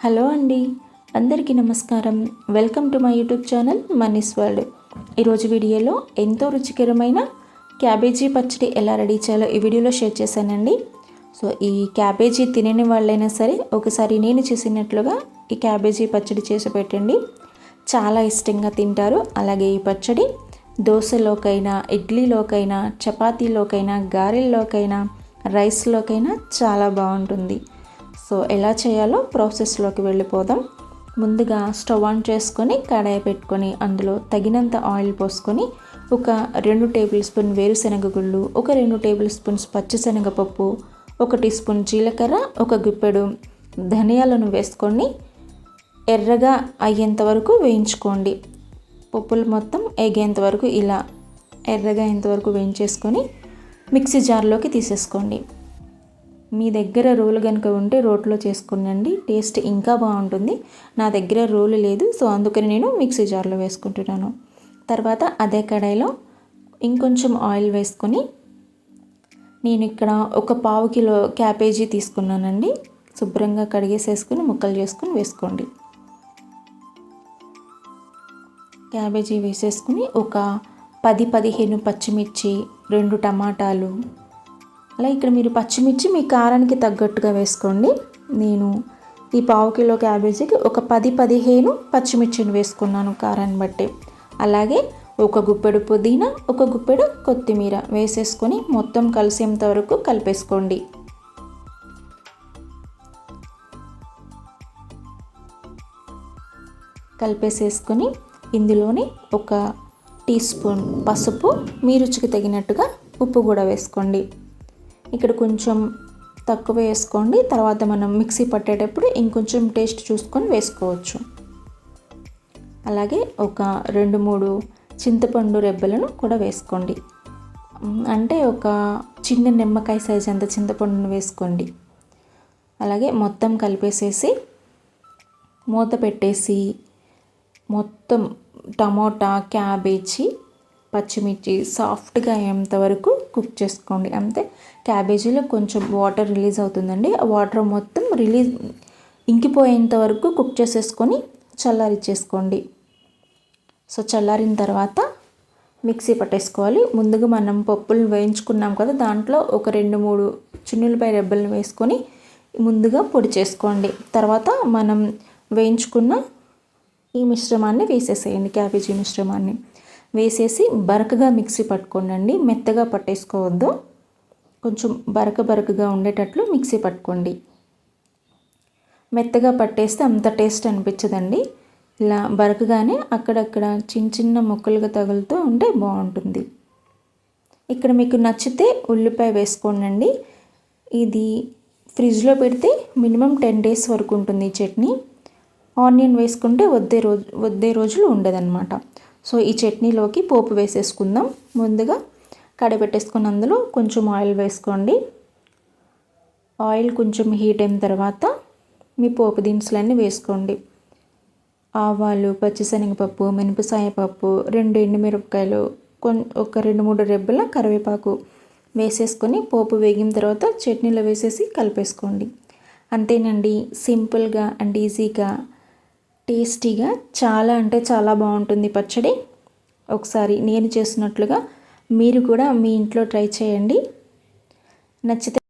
Hello అండి, అందరికీ నమస్కారం. Welcome to my YouTube channel Mani's world. ఈరోజు వీడియోలో ఎంతో రుచికరమైన క్యాబేజీ పచ్చడి ఎలా రెడీ చేయాలో ఈ వీడియోలో షేర్ చేశానండి. సో ఈ క్యాబేజీ తినని వాళ్ళైనా సరే ఒకసారి నేను చేసినట్లుగా ఈ క్యాబేజీ పచ్చడి చేసి పెట్టండి, చాలా ఇష్టంగా తింటారు. అలాగే ఈ పచ్చడి దోశలోకైనా, ఇడ్లీలోకైనా, చపాతీలోకైనా, గారెల్లోకైనా, రైస్లోకైనా చాలా బాగుంటుంది. సో ఎలా చేయాలో ప్రాసెస్లోకి వెళ్ళిపోదాం. ముందుగా స్టవ్ ఆన్ చేసుకొని కడాయి పెట్టుకొని అందులో తగినంత ఆయిల్ పోసుకొని ఒక 2 టేబుల్ స్పూన్ వేరుశనగ గుళ్ళు, ఒక 2 టేబుల్ స్పూన్స్ పచ్చిశనగపప్పు, 1 టీ స్పూన్ జీలకర్ర, ఒక గుప్పెడు ధనియాలను వేసుకొని ఎర్రగా అయ్యేంత వరకు వేయించుకోండి. పప్పులు మొత్తం ఎగేంత వరకు ఇలా ఎర్రగా అయ్యేంతవరకు వేయించేసుకొని మిక్సీ జార్లోకి తీసేసుకోండి. మీ దగ్గర రోలు కనుక ఉంటే రోట్లో చేసుకునండి, టేస్ట్ ఇంకా బాగుంటుంది. నా దగ్గర రోలు లేదు, సో అందుకని నేను మిక్సీ జార్లో వేసుకుంటున్నాను. తర్వాత అదే కడాయిలో ఇంకొంచెం ఆయిల్ వేసుకొని నేను ఇక్కడ ఒక 1/2 కిలో క్యాబేజీ తీసుకున్నానండి. శుభ్రంగా కడిగేసేసుకుని ముక్కలు చేసుకుని వేసుకోండి. క్యాబేజీ వేసేసుకుని ఒక 10-15 పచ్చిమిర్చి, 2 టమాటాలు, అలా ఇక్కడ మీరు పచ్చిమిర్చి మీ కారానికి తగ్గట్టుగా వేసుకోండి. నేను ఈ 1/2 కిలో క్యాబేజీకి ఒక 10-15 పచ్చిమిర్చిని వేసుకున్నాను కారాన్ని బట్టి. అలాగే ఒక గుప్పెడు పుదీనా, ఒక గుప్పెడు కొత్తిమీర వేసేసుకొని మొత్తం కలిసేంత వరకు కలిపేసుకోండి. కలిపేసేసుకొని ఇందులోనే ఒక టీ స్పూన్ పసుపు, మీ రుచికి తగినట్టుగా ఉప్పు కూడా వేసుకోండి. ఇక్కడ కొంచెం తక్కువ వేసుకోండి, తర్వాత మనం మిక్సీ పట్టేటప్పుడు ఇంకొంచెం టేస్ట్ చూసుకొని వేసుకోవచ్చు. అలాగే ఒక 2-3 చింతపండు రెబ్బలను కూడా వేసుకోండి. అంటే ఒక చిన్న నిమ్మకాయ సైజ్ అంత చింతపండును వేసుకోండి. అలాగే మొత్తం కలిపేసేసి మూత పెట్టేసి మొత్తం టమోటా, క్యాబేజీ, పచ్చిమిర్చి సాఫ్ట్గా అయ్యేంత వరకు కుక్ చేసుకోండి. అంతే, క్యాబేజీలో కొంచెం వాటర్ రిలీజ్ అవుతుందండి. ఆ వాటర్ మొత్తం ఇంకిపోయేంత వరకు కుక్ చేసేసుకొని చల్లారిచ్చేసుకోండి. సో చల్లారిన తర్వాత మిక్సీ పట్టేసుకోవాలి. ముందుగా మనం పప్పులు వేయించుకున్నాం కదా, దాంట్లో ఒక 2-3 చిన్నులపై రెబ్బలను వేసుకొని ముందుగా పొడి చేసుకోండి. తర్వాత మనం వేయించుకున్న ఈ మిశ్రమాన్ని వేసేసేయండి. క్యాబేజీ మిశ్రమాన్ని వేసేసి బరకగా మిక్సీ పట్టుకోండి. మెత్తగా పట్టేసుకోవద్దు, కొంచెం బరకగా ఉండేటట్లు మిక్సీ పట్టుకోండి. మెత్తగా పట్టేస్తే అంత టేస్ట్ అనిపించదండి. ఇలా బరకగానే అక్కడక్కడ చిన్న ముక్కలుగా తగులుతూ ఉంటే బాగుంటుంది. ఇక్కడ మీకు నచ్చితే ఉల్లిపాయ వేసుకోండి. ఇది ఫ్రిడ్జ్లో పెడితే మినిమం 10 days వరకు ఉంటుంది ఈ చట్నీ. ఆనియన్ వేసుకుంటే వద్దే రోజులు ఉండదన్నమాట. సో ఈ చట్నీలోకి పోపు వేసేసుకుందాం. ముందుగా కడాయి పెట్టేసుకుని అందులో కొంచెం ఆయిల్ వేసుకోండి. ఆయిల్ కొంచెం హీట్ అయిన తర్వాత మీ పోపు దినుసులన్నీ వేసుకోండి. ఆవాలు, పచ్చిశనగపప్పు, మినపసాయపప్పు, 2 ఎండుమిరపకాయలు, ఒక 2-3 రెబ్బల కరివేపాకు వేసేసుకొని పోపు వేగిన తర్వాత చట్నీలో వేసేసి కలిపేసుకోండి. అంతేనండి, సింపుల్గా అండ్ ఈజీగా, టేస్టీగా, చాలా అంటే చాలా బాగుంటుంది పచ్చడి. ఒకసారి నేను చేసినట్లుగా మీరు కూడా మీ ఇంట్లో ట్రై చేయండి. నచ్చితే